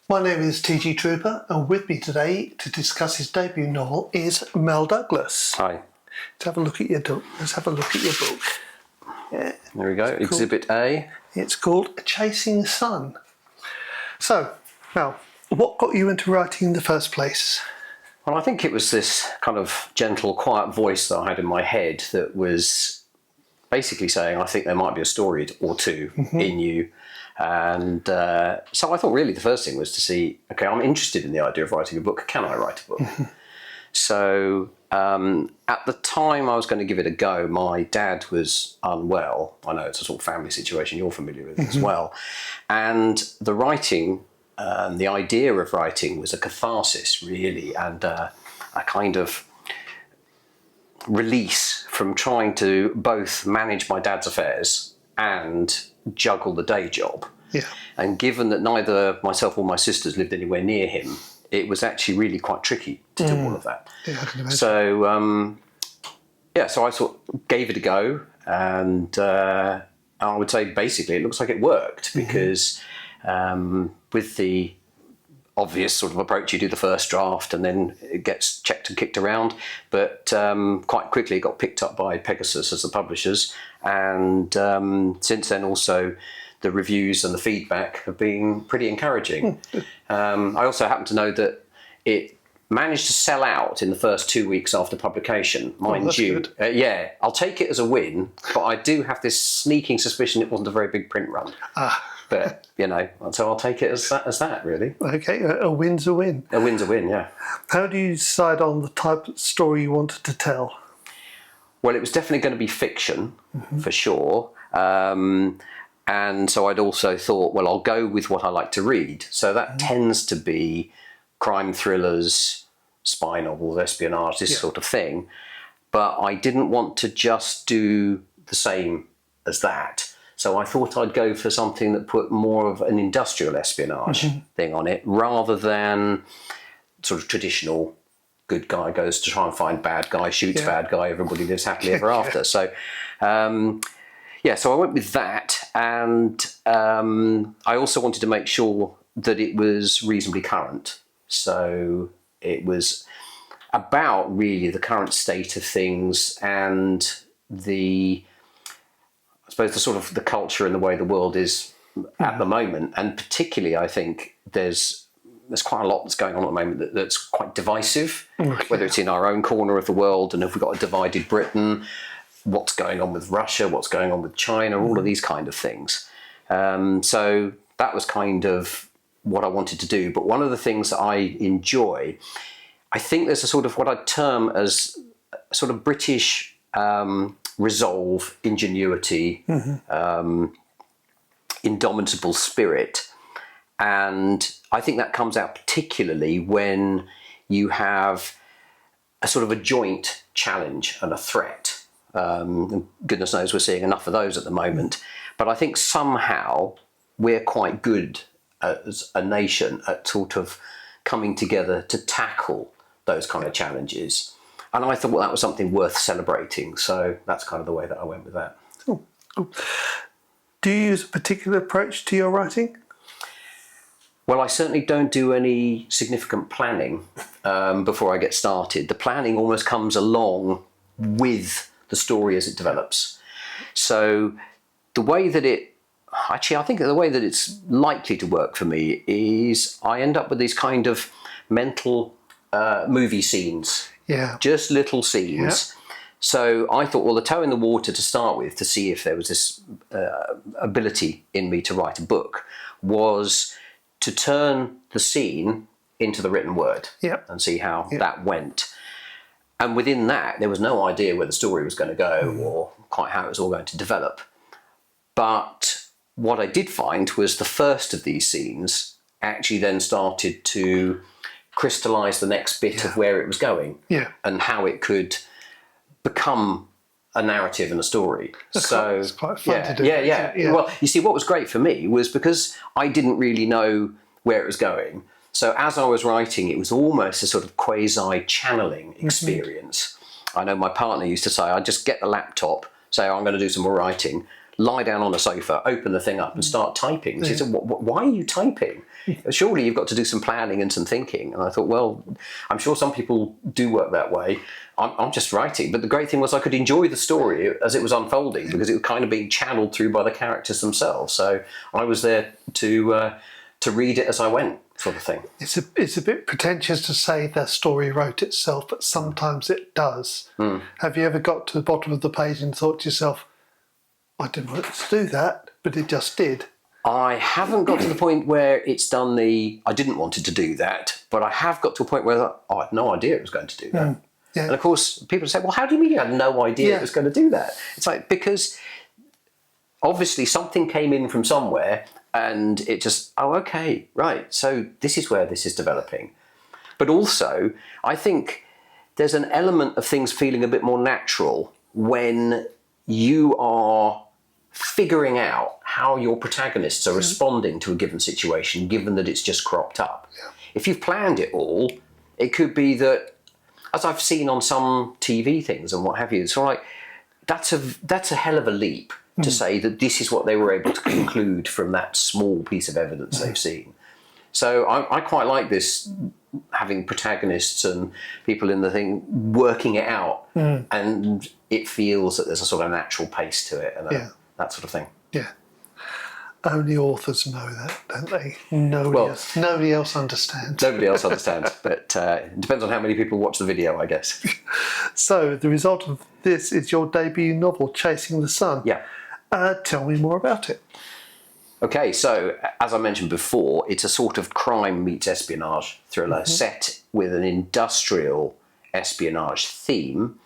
My name is TG Trooper, and with me today to discuss his debut novel is Mel Douglas. Hi. Let's have a look at your book. Yeah. There we go. Exhibit A. It's called Chasing the Sun. So, Mel, what got you into writing in the first place? Well, I think it was this kind of gentle, quiet voice that I had in my head that was basically saying, I think there might be a story or two in you. And so I thought really the first thing was to see, okay, I'm interested in the idea of writing a book. Can I write a book? So at the time I was going to give it a go, my dad was unwell. I know it's a sort of family situation you're familiar with as well. And the writing, the idea of writing was a catharsis really, and a kind of release from trying to both manage my dad's affairs and juggle the day job. Yeah. And given that neither myself or my sisters lived anywhere near him, it was actually really quite tricky to do all of that. Yeah, I can imagine. So, so I sort of gave it a go, and I would say basically it looks like it worked because with the obvious sort of approach, you do the first draft and then it gets checked and kicked around, but quite quickly it got picked up by Pegasus as the publishers, and since then also the reviews and the feedback have been pretty encouraging. I also happen to know that it managed to sell out in the first 2 weeks after publication, mind you. Yeah, I'll take it as a win, but I do have this sneaking suspicion it wasn't a very big print run. But, you know, so I'll take it as that, really. Okay, a win's a win. A win's a win, yeah. How do you decide on the type of story you wanted to tell? Well, it was definitely going to be fiction, for sure. And so I'd also thought, well, I'll go with what I like to read. So that tends to be crime thrillers, spy novels, espionage, this sort of thing. But I didn't want to just do the same as that. So I thought I'd go for something that put more of an industrial espionage thing on it, rather than sort of traditional good guy goes to try and find bad guy, shoots bad guy, everybody lives happily ever after. So, so I went with that. And I also wanted to make sure that it was reasonably current. So it was about really the current state of things and I suppose the sort of the culture and the way the world is at the moment, and particularly I think there's quite a lot that's going on at the moment that's quite divisive, whether it's in our own corner of the world and if we've got a divided Britain, what's going on with Russia, what's going on with China, all of these kind of things. So that was kind of what I wanted to do. But one of the things that I enjoy, I think there's a sort of what I'd term as a sort of British resolve, ingenuity, indomitable spirit. And I think that comes out particularly when you have a sort of a joint challenge and a threat. And goodness knows we're seeing enough of those at the moment. But I think somehow we're quite good as a nation at sort of coming together to tackle those kind of challenges. And I thought, well, that was something worth celebrating. So that's kind of the way that I went with that. Cool. Do you use a particular approach to your writing? Well, I certainly don't do any significant planning before I get started. The planning almost comes along with the story as it develops. So the way that I think the way that it's likely to work for me is I end up with these kind of mental movie scenes. Yeah. Just little scenes. Yeah. So I thought, well, the toe in the water to start with, to see if there was this ability in me to write a book, was to turn the scene into the written word and see how that went. And within that, there was no idea where the story was going to go or quite how it was all going to develop. But what I did find was the first of these scenes actually then started to crystallize the next bit of where it was going and how it could become a narrative and a story. So it's quite fun to do. Yeah. Well, you see, what was great for me was because I didn't really know where it was going. So as I was writing, it was almost a sort of quasi-channeling experience. I know my partner used to say, I'd just get the laptop, say, I'm going to do some more writing, lie down on a sofa, open the thing up and start typing. And she said, why are you typing? Surely you've got to do some planning and some thinking. And I thought, well, I'm sure some people do work that way. I'm just writing. But the great thing was I could enjoy the story as it was unfolding because it was kind of being channeled through by the characters themselves. So I was there to read it as I went, sort of thing. It's a bit pretentious to say the story wrote itself, but sometimes it does. Have you ever got to the bottom of the page and thought to yourself, I didn't want it to do that, but it just did? I haven't got to the point where it's done I didn't want it to do that, but I have got to a point where I had no idea it was going to do that. Yeah. And of course, people say, well, how do you mean you had no idea it was going to do that? It's like, because obviously something came in from somewhere and it just, oh, okay, right, so this is where this is developing. But also, I think there's an element of things feeling a bit more natural when you are figuring out how your protagonists are responding to a given situation, given that it's just cropped up. If you've planned it all, it could be that, as I've seen on some TV things and what have you, it's like, that's a hell of a leap to say that this is what they were able to conclude from that small piece of evidence they've seen. So I quite like this, having protagonists and people in the thing working it out, and it feels that there's a sort of natural pace to it and that sort of thing. Yeah. Only authors know that, don't they? Nobody else understands. Nobody else understands, but it depends on how many people watch the video, I guess. So the result of this is your debut novel, Chasing the Sun. Yeah. Tell me more about it. Okay, so as I mentioned before, it's a sort of crime meets espionage thriller set with an industrial espionage theme,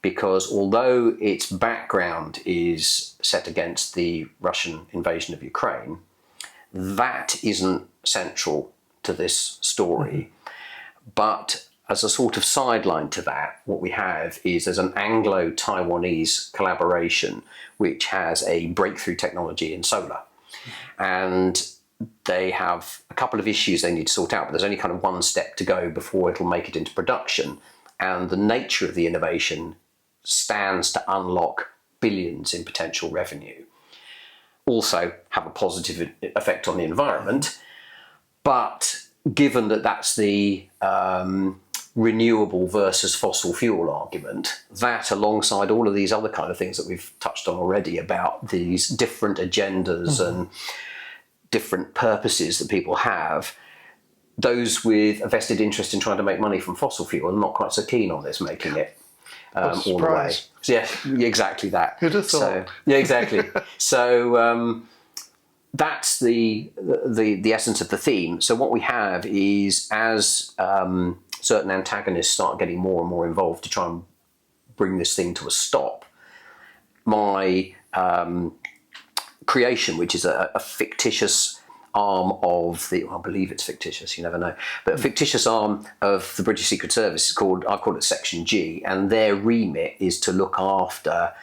because although its background is set against the Russian invasion of Ukraine, that isn't central to this story. But as a sort of sideline to that, what we have is there's an Anglo-Taiwanese collaboration which has a breakthrough technology in solar. And they have a couple of issues they need to sort out, but there's only kind of one step to go before it'll make it into production. And the nature of the innovation stands to unlock billions in potential revenue. Also have a positive effect on the environment. But given that that's the renewable versus fossil fuel argument, that alongside all of these other kind of things that we've touched on already about these different agendas and different purposes that people have, those with a vested interest in trying to make money from fossil fuel are not quite so keen on this making it all the way. So, yeah, exactly that. Who'd have thought? So, yeah, exactly. So that's the essence of the theme. So what we have is, as certain antagonists start getting more and more involved to try and bring this thing to a stop, my creation, which is a fictitious arm of the, I believe it's fictitious, you never know, but a fictitious arm of the British Secret Service, I've called it Section G, and their remit is to look after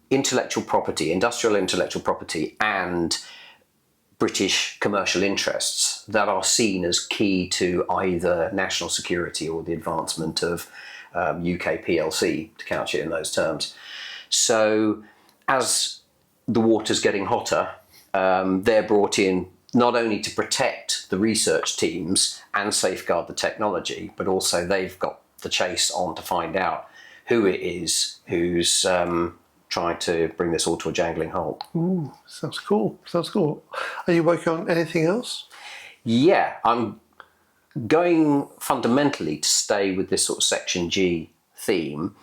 intellectual property, industrial intellectual property, and British commercial interests that are seen as key to either national security or the advancement of UK PLC, to couch it in those terms. So as the water's getting hotter, they're brought in not only to protect the research teams and safeguard the technology, but also they've got the chase on to find out who it is who's trying to bring this all to a jangling halt. Ooh, sounds cool. Sounds cool. Are you working on anything else? Yeah, I'm going fundamentally to stay with this sort of Section G theme.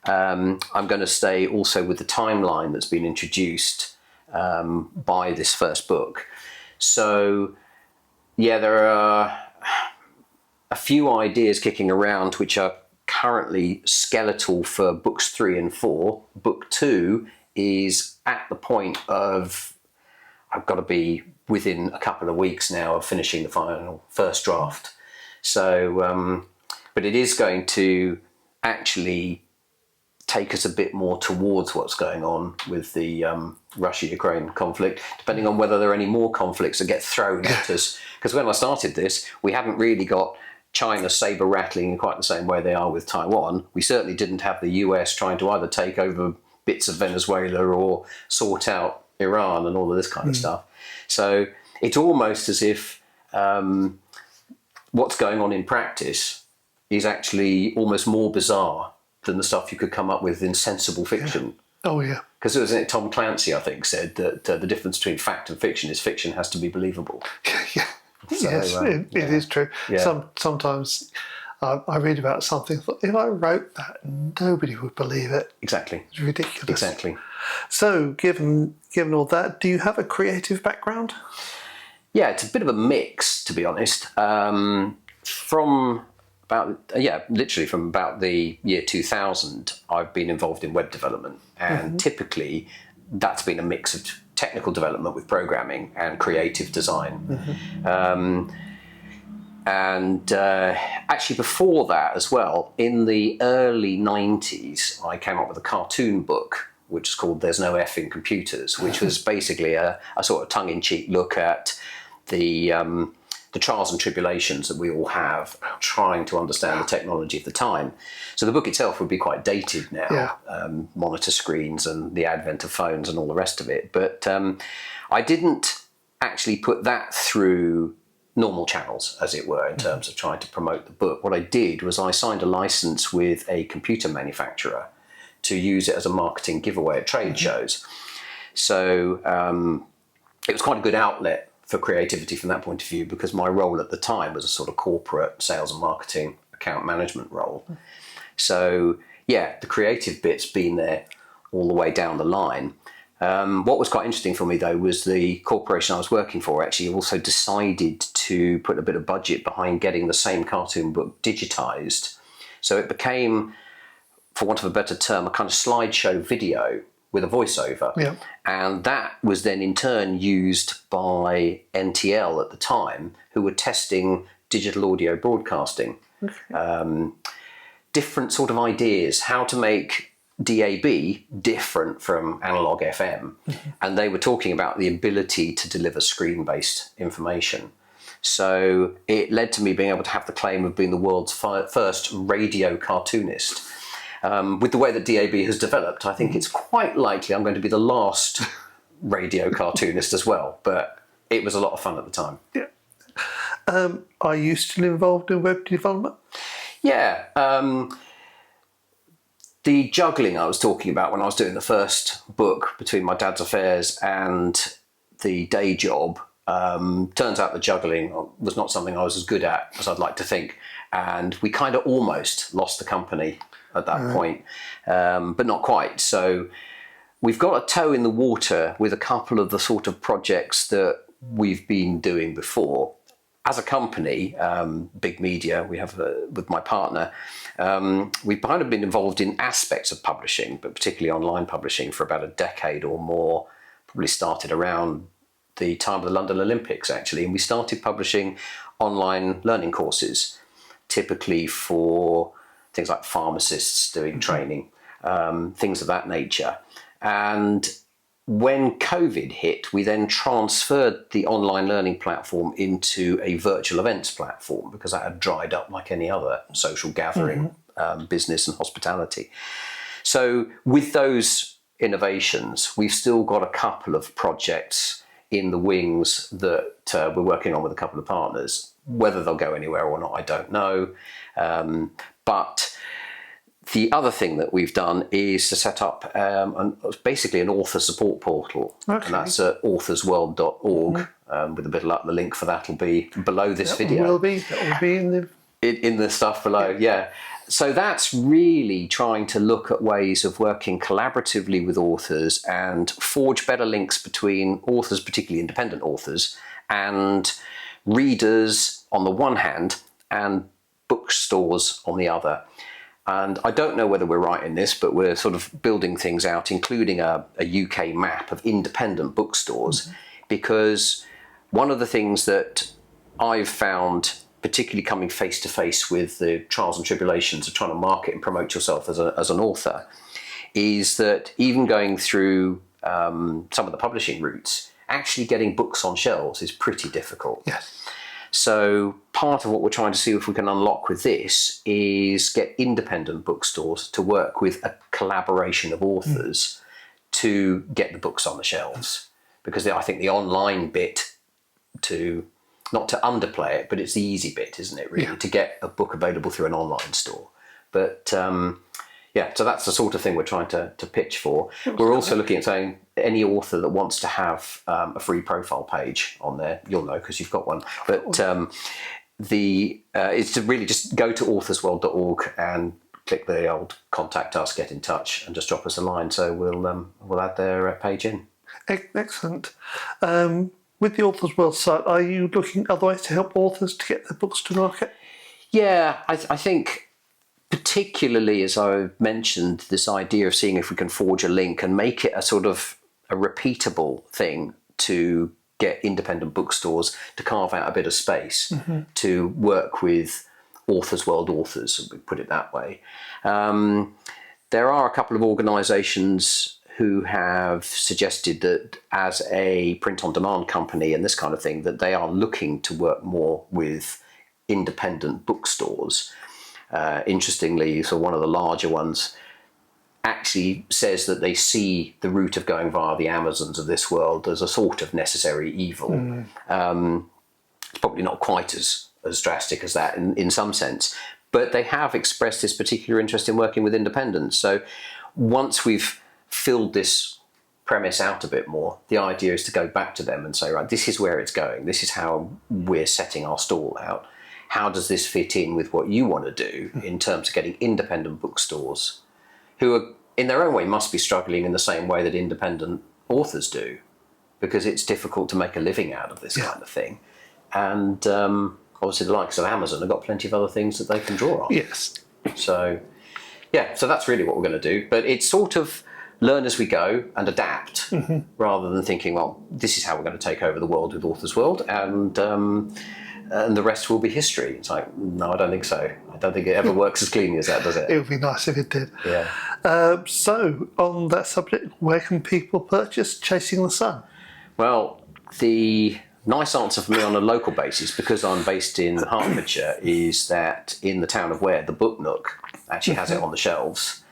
I'm going to stay also with the timeline that's been introduced by this first book. So, yeah, there are a few ideas kicking around which are currently skeletal for books 3 and 4. Book 2 is at the point of, I've got to be within a couple of weeks now of finishing the final first draft. So, but it is going to actually take us a bit more towards what's going on with the Russia-Ukraine conflict, depending on whether there are any more conflicts that get thrown at us. Because when I started this, we hadn't really got China saber-rattling in quite the same way they are with Taiwan. We certainly didn't have the US trying to either take over bits of Venezuela or sort out Iran and all of this kind of stuff. So it's almost as if what's going on in practice is actually almost more bizarre than the stuff you could come up with in sensible fiction. Oh, yeah. Because it was Tom Clancy, I think, said that the difference between fact and fiction is fiction has to be believable. Yeah. So, yes, it is true. Yeah. Sometimes I read about something, if I wrote that, nobody would believe it. Exactly. It's ridiculous. Exactly. So, given all that, do you have a creative background? Yeah, it's a bit of a mix, to be honest. Literally from about the year 2000, I've been involved in web development, and typically that's been a mix of technical development with programming and creative design. Actually before that as well, in the early 90s, I came up with a cartoon book which is called There's No F in Computers, which was basically a sort of tongue-in-cheek look at the trials and tribulations that we all have trying to understand the technology of the time. So the book itself would be quite dated now, monitor screens and the advent of phones and all the rest of it. But I didn't actually put that through normal channels, as it were, in terms of trying to promote the book. What I did was I signed a license with a computer manufacturer to use it as a marketing giveaway at trade shows. So it was quite a good outlet for creativity from that point of view, because my role at the time was a sort of corporate sales and marketing account management role. So yeah, the creative bit's been there all the way down the line. What was quite interesting for me though was the corporation I was working for actually also decided to put a bit of budget behind getting the same cartoon book digitized. So it became, for want of a better term, a kind of slideshow video with a voiceover. Yeah. And that was then in turn used by NTL at the time, who were testing digital audio broadcasting. Different sort of ideas, how to make DAB different from analog FM. And they were talking about the ability to deliver screen-based information. So it led to me being able to have the claim of being the world's first radio cartoonist. With the way that DAB has developed, I think it's quite likely I'm going to be the last radio cartoonist as well, but it was a lot of fun at the time. Yeah. Are you still involved in web development? Yeah. The juggling I was talking about when I was doing the first book between my dad's affairs and the day job, turns out the juggling was not something I was as good at as I'd like to think. And we kind of almost lost the company at that point, but not quite. So we've got a toe in the water with a couple of the sort of projects that we've been doing before. As a company, Big Media, we have with my partner, we've kind of been involved in aspects of publishing, but particularly online publishing for about a decade or more. Probably started around the time of the London Olympics, actually, and we started publishing online learning courses, typically for things like pharmacists doing training, things of that nature. And when COVID hit, we then transferred the online learning platform into a virtual events platform, because that had dried up like any other social gathering, business and hospitality. So with those innovations, we've still got a couple of projects in the wings that we're working on with a couple of partners. Whether they'll go anywhere or not, I don't know. But the other thing that we've done is to set up basically an author support portal. Okay. And that's at authorsworld.org. With a bit of luck, the link for that will be below this video. Will be. That will be in the stuff below, yeah. So that's really trying to look at ways of working collaboratively with authors and forge better links between authors, particularly independent authors, and readers on the one hand and bookstores on the other. And I don't know whether we're right in this, but we're sort of building things out, including a UK map of independent bookstores, because one of the things that I've found, particularly coming face to face with the trials and tribulations of trying to market and promote yourself as an author, is that even going through some of the publishing routes, actually getting books on shelves is pretty difficult. Yes. So part of what we're trying to see if we can unlock with this is get independent bookstores to work with a collaboration of authors to get the books on the shelves. Because I think the online bit, not to underplay it, but it's the easy bit, isn't it, really, to get a book available through an online store. But so that's the sort of thing we're trying to pitch for. We're also looking at saying any author that wants to have a free profile page on there, you'll know because you've got one. But it's to really just go to authorsworld.org and click the old contact us, get in touch, and just drop us a line. So we'll add their page in. Excellent. With the Authors World site, are you looking at other ways to help authors to get their books to market? Yeah, I think particularly, as I mentioned, this idea of seeing if we can forge a link and make it a sort of a repeatable thing to get independent bookstores to carve out a bit of space to work with Authors World authors, we put it that way. There are a couple of organisations who have suggested that as a print-on-demand company and this kind of thing, that they are looking to work more with independent bookstores. Interestingly, so one of the larger ones actually says that they see the route of going via the Amazons of this world as a sort of necessary evil. It's probably not quite as drastic as that in some sense, but they have expressed this particular interest in working with independents. So once we've filled this premise out a bit more, the idea is to go back to them and say, right, this is where it's going. This is how we're setting our stall out. How does this fit in with what you want to do in terms of getting independent bookstores who are, in their own way, must be struggling in the same way that independent authors do, because it's difficult to make a living out of this kind of thing. And obviously the likes of Amazon have got plenty of other things that they can draw on. Yes. So that's really what we're going to do. But it's sort of learn as we go and adapt, rather than thinking, well, this is how we're going to take over the world with Authors World, and the rest will be history. It's like, no, I don't think so. I don't think it ever works as cleanly as that, does it? It would be nice if it did. Yeah. So, on that subject, where can people purchase Chasing the Sun? Well, the nice answer for me on a local basis, because I'm based in Hertfordshire, is that in the town of Ware, the Book Nook actually has it on the shelves.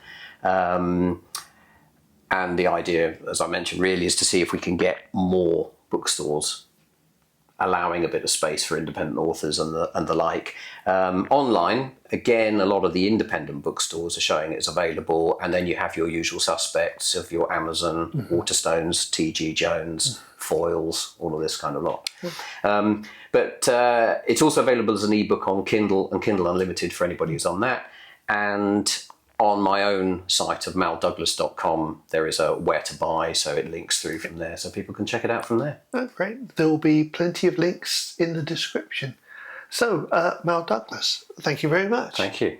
And the idea, as I mentioned, really is to see if we can get more bookstores allowing a bit of space for independent authors and the like. Online, again, a lot of the independent bookstores are showing it's available, and then you have your usual suspects of your Amazon, Waterstones, T.G. Jones, Foils, all of this kind of lot. But it's also available as an ebook on Kindle and Kindle Unlimited for anybody who's on that. And on my own site of maldouglas.com, there is a where to buy, so it links through from there, so people can check it out from there. Oh, great. There will be plenty of links in the description. So, Mal Douglas, thank you very much. Thank you.